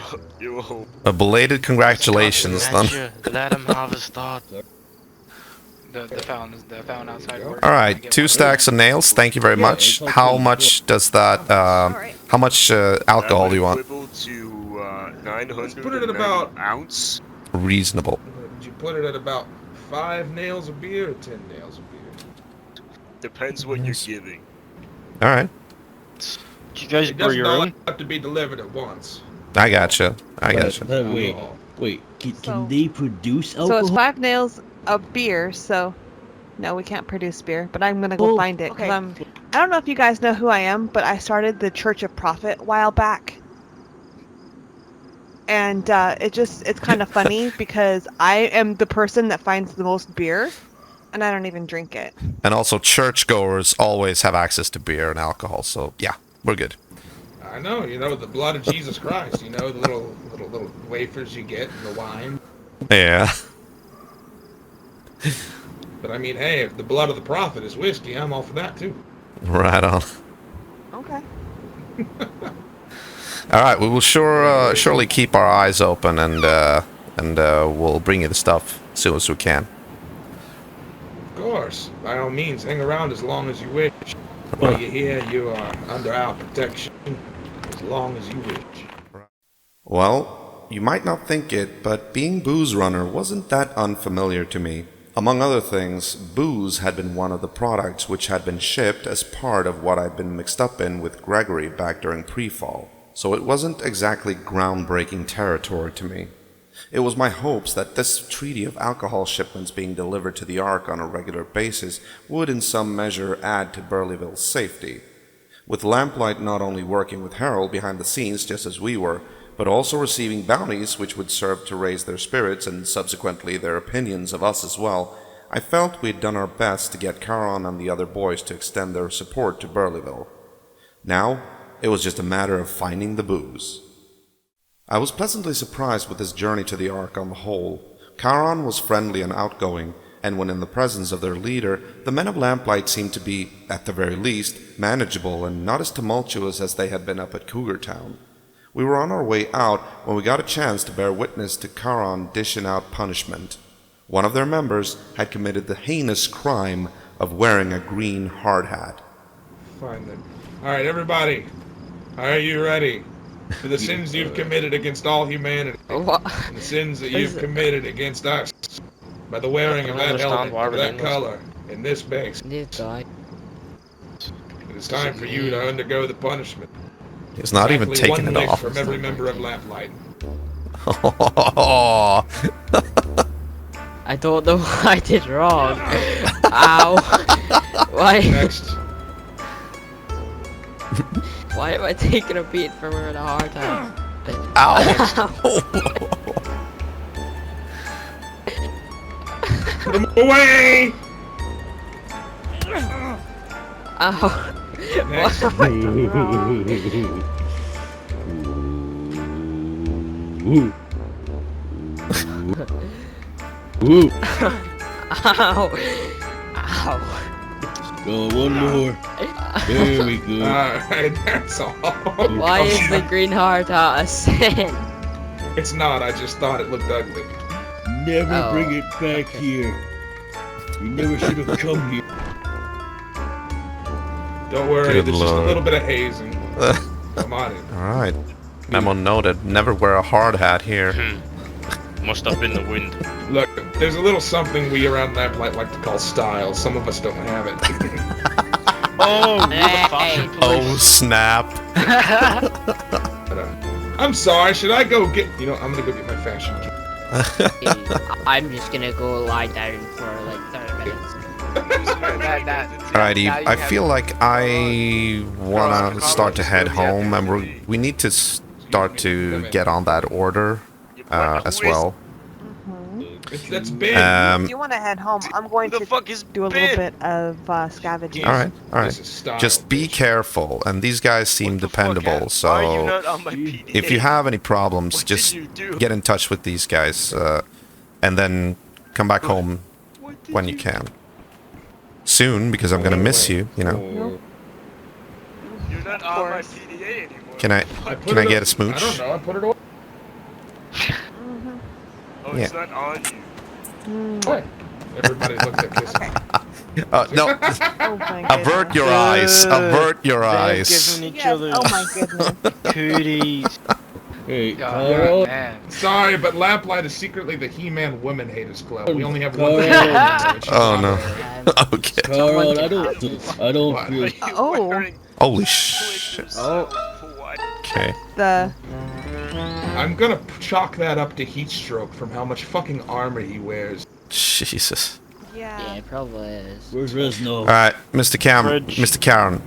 S1: A belated congratulations, then.
S9: Let him have his thought.
S7: The fountain outside works.
S1: All
S7: I
S1: right,
S7: get
S1: 2
S7: one.
S1: stacks of nails. Thank you very
S5: Yeah,
S1: much.
S5: it's all
S1: How
S5: clean.
S1: much does that?
S3: Alright.
S1: How much alcohol do you want?
S4: Equal to 900
S6: put it at about-
S4: ounce.
S1: Reasonable.
S6: Did you put it at about 5 nails of beer or 10 nails of beer?
S4: Depends what
S1: Yes.
S4: you're giving.
S1: All right,
S9: Do you guys
S6: It
S9: brew
S6: doesn't
S9: your
S6: all
S9: own?
S6: have to be delivered at once.
S1: I gotcha. I gotcha.
S5: Wait,
S6: Alcohol.
S5: can
S3: So-
S5: they produce
S3: So
S5: alcohol?
S3: it's 5 nails of beer, so no, we can't produce beer, but I'm gonna go
S5: Oh,
S3: find it. 'Cause
S5: okay.
S3: I don't know if you guys know who I am, but I started the Church of Prophet a while back. And it's kind of funny because I am the person that finds the most beer, and I don't even drink it.
S1: And also, churchgoers always have access to beer and alcohol, so yeah, we're good.
S6: I know, the blood of Jesus Christ. The little wafers you get and the wine.
S1: Yeah.
S6: But I mean, hey, if the blood of the prophet is whiskey, I'm all for that too.
S1: Right on.
S3: Okay.
S1: All right, we will surely keep our eyes open, and we'll bring you the stuff as soon as we can.
S6: Of course, by all means, hang around as long as you wish. While you're here, you are under our protection as long as you wish.
S2: Well, you might not think it, but being Booze Runner wasn't that unfamiliar to me. Among other things, booze had been one of the products which had been shipped as part of what I'd been mixed up in with Gregory back during pre-fall, so it wasn't exactly groundbreaking territory to me. It was my hopes that this treaty of alcohol shipments being delivered to the Ark on a regular basis would in some measure add to Burleyville's safety. With Lamplight not only working with Harold behind the scenes just as we were, but also receiving bounties which would serve to raise their spirits and subsequently their opinions of us as well, I felt we had done our best to get Charon and the other boys to extend their support to Burleyville. Now, it was just a matter of finding the booze. I was pleasantly surprised with this journey to the Ark on the whole. Charon was friendly and outgoing, and when in the presence of their leader, the men of Lamplight seemed to be, at the very least, manageable and not as tumultuous as they had been up at Cougar Town. We were on our way out when we got a chance to bear witness to Charon dishing out punishment. One of their members had committed the heinous crime of wearing a green hard hat.
S6: Fine then. Alright, everybody. Are you ready? For the sins you've committed against all humanity.
S8: What?
S6: And the sins that you've committed against us. By the wearing of that helmet, of that color, in this base.
S8: This guy.
S6: It is time for you to undergo the punishment.
S1: He's not even
S6: Exactly
S1: taking
S6: one
S1: it
S6: lick
S1: off.
S6: from every member of Lamplight.
S8: I don't know what I did wrong. Ow. Why?
S6: Next.
S8: Why am I taking a beat from her in a hard time?
S1: Ow!
S6: Put him away!
S8: Ow.
S6: Next.
S8: What am I doing wrong?
S5: Ooh.
S8: Ow. Ow.
S5: Go one more. There we go.
S6: Alright, that's all.
S8: Why is the green heart a sin?
S6: It's not, I just thought it looked ugly.
S5: Never
S8: Oh,
S5: bring it back here. You never should have come here.
S6: Don't worry,
S1: Good
S6: there's just a
S1: lord.
S6: little bit of hazing. Come on in.
S1: Alright. Memo noted. Never wear a hard hat here.
S9: Must have been the wind.
S6: Look, there's a little something we around Lamplight like to call style. Some of us don't have it.
S9: Oh, you're the
S8: Hey.
S9: fashion
S1: Oh
S9: police.
S1: snap!
S6: But, I'm sorry, should I go get... You know, I'm gonna go get my fashion kit.
S8: I'm just gonna go lie down for like 30 minutes.
S1: Alrighty, I feel like I wanna start to head home, and we need to start to get on that order as well.
S6: That's big.
S3: If you want to head home, I'm going
S4: The
S3: to
S4: fuck is
S3: do a little bit of scavenging.
S1: Alright,
S6: This
S1: alright.
S6: is style.
S1: Just be careful, and these guys seem dependable,
S4: Why are you
S1: so
S4: not on my PDA?
S1: if you have any problems,
S4: What
S1: just
S4: did you do?
S1: get in touch with these guys, and then come back home
S4: What did
S1: when you can. Soon, because I'm gonna miss you, you know.
S4: You're not
S3: Of
S4: on my
S3: course.
S4: PDA anymore.
S1: Can I
S6: I put
S1: can I
S6: it
S1: get a
S6: up-
S1: smooch?
S6: I don't know, I put it on.
S1: Yeah.
S4: It's not on you.
S6: What? Everybody looked at kissing.
S1: No,
S3: Oh my
S1: avert
S3: goodness.
S1: your eyes. Avert your
S9: They're
S1: eyes.
S9: giving each
S3: Yes.
S9: other
S3: Oh my goodness.
S9: cooties.
S5: Hey,
S7: Oh,
S5: Carl.
S7: man.
S6: Sorry, but Lamplight is secretly the He-Man Woman Haters Club. We only have one.
S5: Carl.
S1: Oh, no. Okay.
S5: Carl, I don't
S6: What?
S5: feel.
S3: Oh.
S4: Wearing
S1: Holy shit.
S4: Oh. What?
S1: Okay.
S3: The
S6: I'm gonna chalk that up to heat stroke from how much fucking armor he wears.
S1: Jesus.
S8: Yeah,
S3: yeah.
S8: it probably is.
S5: Where's Resno?
S1: All right, Mr.
S9: Fridge.
S1: Mr. Charon.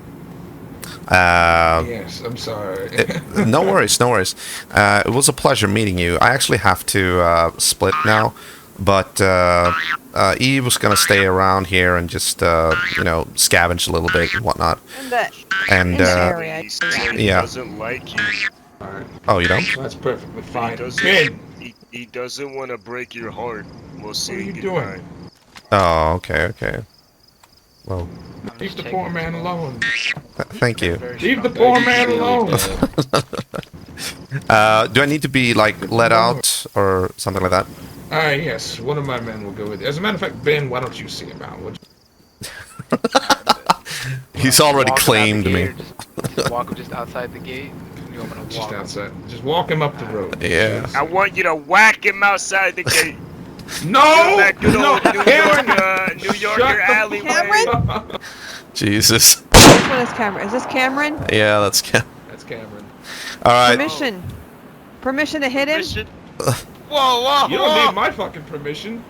S6: Yes, I'm sorry.
S1: No worries, no worries. It was a pleasure meeting you. I actually have to split now, but Eve was gonna stay around here and just scavenge a little bit and whatnot.
S3: In the area.
S4: He said he
S1: Yeah.
S4: doesn't like you.
S6: Alright,
S1: Oh, you don't?
S6: that's perfectly
S4: He
S6: fine.
S4: doesn't,
S6: Ben,
S4: he doesn't want to break your heart. We'll
S6: what
S4: see
S6: are you
S4: goodbye.
S6: doing?
S1: Oh, okay. Well,
S7: I'm
S6: Leave
S7: just
S6: the
S7: taking
S6: poor
S7: it
S6: man
S7: slow.
S6: alone.
S1: thank you.
S7: Very
S6: Leave the
S7: strong.
S6: poor man alone.
S1: Do I need to be let out or something like that?
S6: Yes, one of my men will go with you. As a matter of fact, Ben, why don't you see him out? Would
S1: He's already
S7: Walk him out the
S1: claimed me.
S7: gate, just walk him just outside the gate. You want me to
S6: just
S7: walk him?
S6: outside. Just walk him up the road.
S1: Yeah.
S4: I want you to whack him outside the gate.
S6: No!
S4: That good
S6: No!
S4: old New
S6: Cameron!
S4: Yorker alleyway.
S3: Cameron?
S1: Jesus.
S3: Which one is Cameron? Is this Cameron?
S1: Yeah, that's
S6: That's Cameron.
S1: all right.
S3: Permission. Permission to hit him?
S4: Mission. Whoa!
S6: You don't need my fucking permission.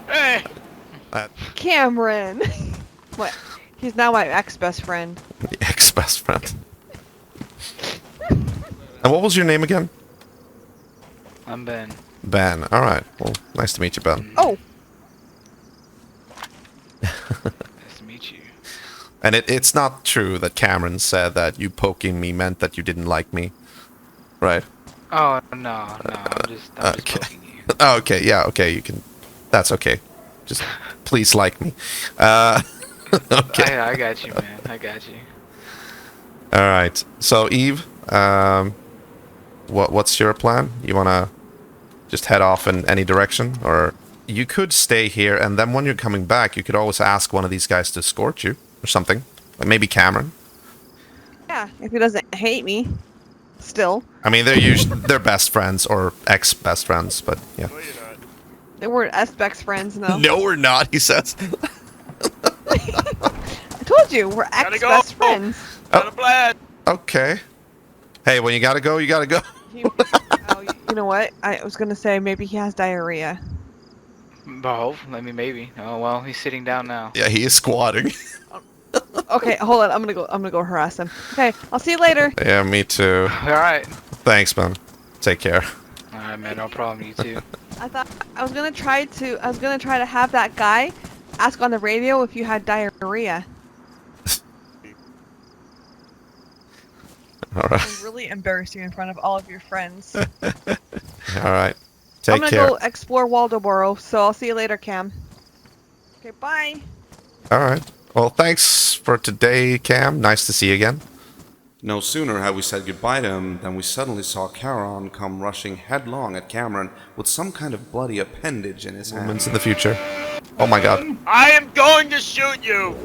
S4: Hey!
S3: Cameron. What? He's now my ex-best friend.
S1: The ex-best friend. And what was your name again?
S7: I'm Ben.
S1: Ben. All right. Well, nice to meet you, Ben.
S3: Oh,
S7: Nice to meet you.
S1: And it's not true that Cameron said that you poking me meant that you didn't like me, right?
S7: Oh no, I'm just
S1: Okay.
S7: poking you.
S1: Oh, okay. Yeah. Okay. You can. That's okay. Just please like me. Okay.
S7: I got you, man. I got you.
S1: All right. So Eve, what's your plan? You wanna just head off in any direction, or you could stay here, and then when you're coming back, you could always ask one of these guys to escort you or something. Like maybe Cameron.
S3: yeah. If he doesn't hate me, still.
S1: I mean, they're best friends or ex-best friends, but yeah.
S4: No, you're not.
S3: They weren't ex-best friends, no.
S1: No, we're not. He says.
S3: I told you, we're
S4: Gotta go.
S3: ex-best friends.
S4: Got a blast.
S1: Okay. Hey, when you gotta go, you gotta go.
S3: Oh, you know what? I was gonna say maybe he has diarrhea.
S7: Both. Maybe. Oh well, he's sitting down now.
S1: Yeah, he is squatting.
S3: Okay, hold on. I'm gonna go harass him. Okay, I'll see you later.
S1: Yeah, me too.
S7: All right.
S1: Thanks, man. Take care.
S7: All right, man. No problem. You too.
S3: I thought I was gonna try to have that guy ask on the radio if you had diarrhea.
S1: All right.
S3: And really embarrass you in front of all of your friends.
S1: All right. Take
S3: I'm gonna
S1: care.
S3: go explore Waldoboro, so I'll see you later, Cam. Okay, bye.
S1: All right. Well, thanks for today, Cam. Nice to see you again.
S2: No sooner had we said goodbye to him than we suddenly saw Charon come rushing headlong at Cameron with some kind of bloody appendage in his hand.
S1: Moments in the future. Oh my God.
S4: I am going to shoot you.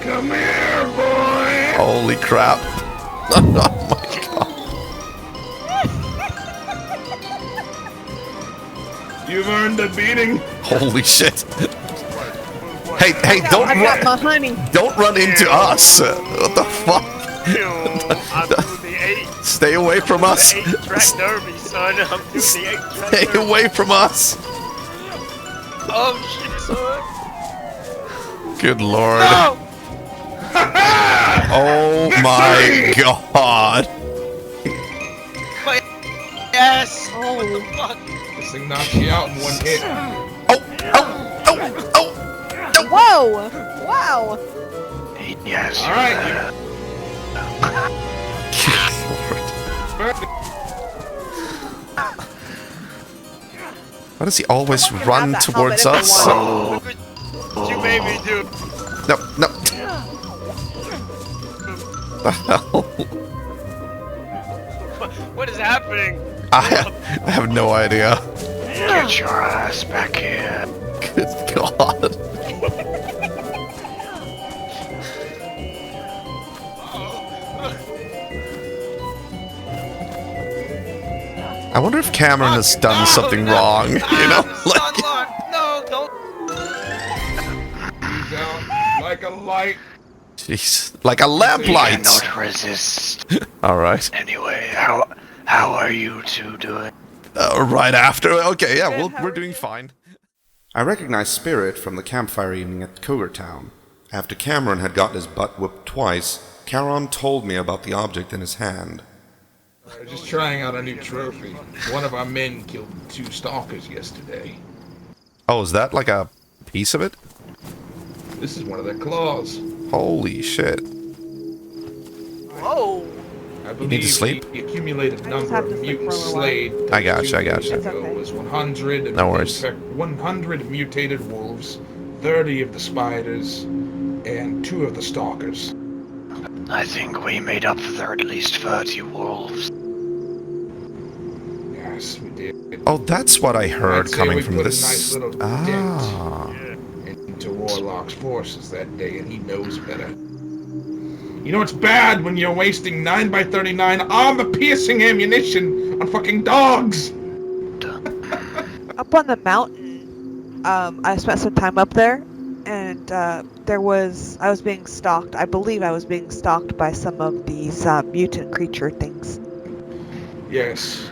S6: Come here, boy!
S1: Holy crap. Oh my God.
S6: You've earned a beating.
S1: Holy shit. Hey, don't
S3: I got
S1: run.
S3: my honey.
S1: Don't run into us. What the fuck?
S4: Ew, I'm doing the 8.
S1: Stay away from us.
S4: 8-track derby, son. I'm doing the 8-track
S1: Stay
S4: derby.
S1: away from us.
S4: Oh, shit, son.
S1: Good lord.
S4: No!
S1: Oh my God.
S4: My ass!
S3: Oh,
S4: Fuck!
S6: This thing knocks you out in one hit.
S1: Oh.
S3: whoa! Wow!
S9: Yes.
S6: All right.
S1: Why does he always
S3: Someone can
S1: run
S3: have that
S1: towards
S3: helmet if
S1: us?
S3: they
S4: Look what you made me do.
S1: No. The hell?
S4: What is happening?
S1: I have no idea.
S9: Get your ass back here.
S1: Good God. I wonder if Cameron has done something wrong, you know? Like,
S7: No, don't.
S6: Down like a light.
S1: jeez. Like a
S9: We
S1: lamplight!
S9: cannot resist.
S1: Alright.
S9: Anyway, how are you two doing?
S1: Right after. Okay, yeah,
S3: Good, how
S1: we're
S3: are
S1: doing
S3: you?
S1: fine.
S2: I recognized Spirit from the campfire evening at Cougar Town. After Cameron had gotten his butt whooped twice, Charon told me about the object in his hand.
S6: We're just trying out a new trophy. One of our men killed 2 stalkers yesterday.
S1: Oh, is that like a piece of it?
S6: This is one of their claws.
S1: Holy shit.
S3: Whoa.
S6: I believe
S1: need to sleep?
S6: the accumulated
S3: just
S6: number
S3: have to
S6: of
S3: sleep for a
S6: mutants
S3: little while.
S6: slayed
S1: I gotcha,
S6: 2
S1: I
S6: days
S1: gotcha.
S3: It's
S6: ago
S3: okay.
S6: was 100. And
S1: No worries.
S6: 100 mutated wolves, 30 of the spiders, and 2 of the stalkers.
S9: I think we made up for at least 30 wolves.
S6: Yes, we did.
S1: Oh, that's what I heard
S6: I'd say
S1: coming
S6: we
S1: from
S6: put a
S1: this.
S6: nice little
S1: Ah.
S6: into Warlock's forces that day, and he knows better. You know it's bad when you're wasting 9x39 armor-piercing ammunition on fucking dogs!
S3: Up on the mountain, I spent some time up there, and I was being stalked. I believe I was being stalked by some of these mutant creature things.
S6: Yes,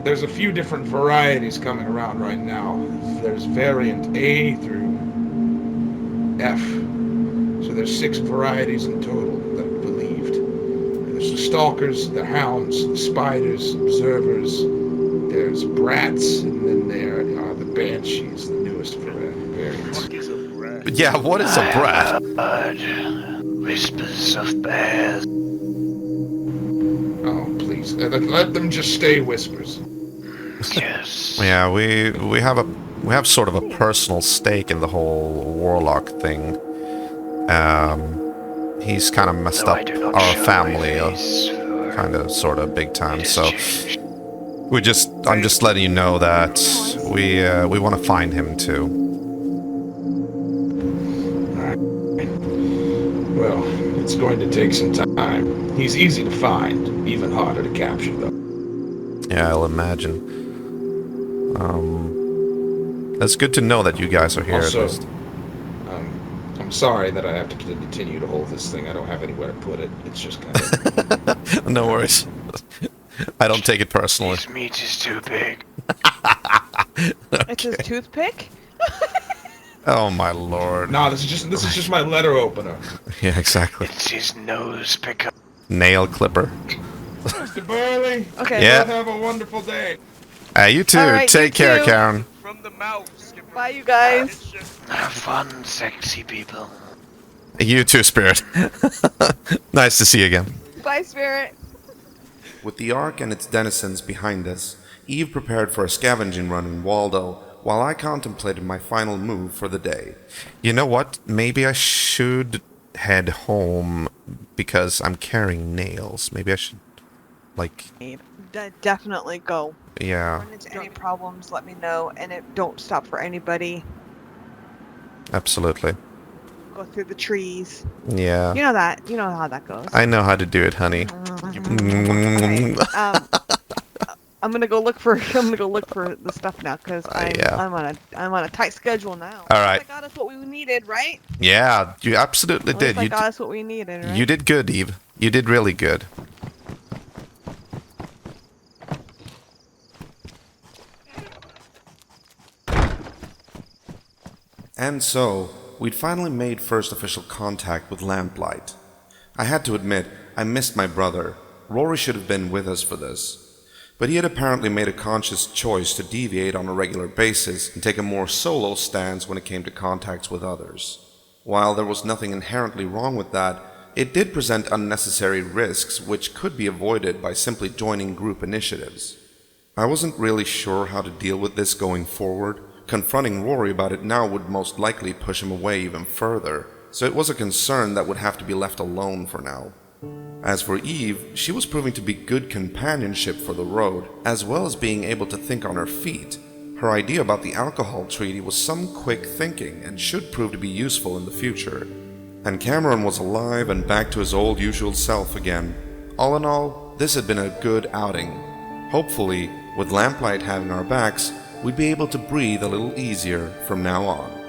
S6: there's a few different varieties coming around right now. There's variant A through F. So there's 6 varieties in total that are believed. There's the stalkers, the hounds, the spiders, observers, there's brats, and then there are the banshees, the newest variants.
S1: Yeah, what is a brat?
S9: Whispers of bears.
S6: Oh, please, let them just stay whispers.
S9: Yes.
S1: Yeah, we have sort of a personal stake in the whole warlock thing. He's kind of messed
S9: Though I
S1: up
S9: do not
S1: our
S9: show
S1: family,
S9: my face, for
S1: kind of, sort of, big time.
S9: it has
S1: So
S9: changed.
S1: I'm just letting you know that we want to find him too.
S6: Well, it's going to take some time. He's easy to find, even harder to capture, though.
S1: Yeah, I'll imagine. It's good to know that you guys are here.
S6: Also,
S1: at least.
S6: I'm sorry that I have to continue to hold this thing. I don't have anywhere to put it. It's just kind of...
S1: No worries. I don't take it personally.
S9: His meat is too big.
S3: It's his toothpick?
S1: Oh my lord.
S6: No, this is just my letter opener.
S1: Yeah, exactly.
S9: It's his nose picker.
S1: Nail clipper.
S6: Mr. Burley,
S3: Okay.
S1: Yeah.
S6: have a wonderful day.
S1: You too.
S3: All right,
S1: Take
S3: you
S1: care,
S3: too.
S1: Karen.
S4: From the mouth, Skipper.
S3: Bye, you guys.
S9: Have fun, sexy people.
S1: You too, Spirit. Nice to see you again.
S3: Bye, Spirit.
S2: With the Ark and its denizens behind us, Eve prepared for a scavenging run in Waldo, while I contemplated my final move for the day.
S1: You know what? Maybe I should head home because I'm carrying nails. Maybe I should, like,
S3: Definitely go.
S1: yeah,
S3: Run into any problems, let me know, and don't stop for anybody.
S1: absolutely.
S3: Go through the trees.
S1: Yeah.
S3: You know that. You know how that goes.
S1: I know how to do it, honey.
S3: Okay, I'm gonna go look for the stuff now because
S1: Yeah.
S3: I'm on a tight schedule now.
S1: All right.
S3: I got us what we needed, right?
S1: Yeah, you absolutely did.
S3: I
S1: You
S3: got us what we needed, right?
S1: you did good, Eve. You did really good.
S2: And so, we'd finally made first official contact with Lamplight. I had to admit, I missed my brother. Rory should have been with us for this. But he had apparently made a conscious choice to deviate on a regular basis and take a more solo stance when it came to contacts with others. While there was nothing inherently wrong with that, it did present unnecessary risks which could be avoided by simply joining group initiatives. I wasn't really sure how to deal with this going forward. Confronting Rory about it now would most likely push him away even further, so it was a concern that would have to be left alone for now. As for Eve, she was proving to be good companionship for the road, as well as being able to think on her feet. Her idea about the alcohol treaty was some quick thinking and should prove to be useful in the future. And Cameron was alive and back to his old usual self again. All in all, this had been a good outing. Hopefully, with Lamplight having our backs, we'd be able to breathe a little easier from now on.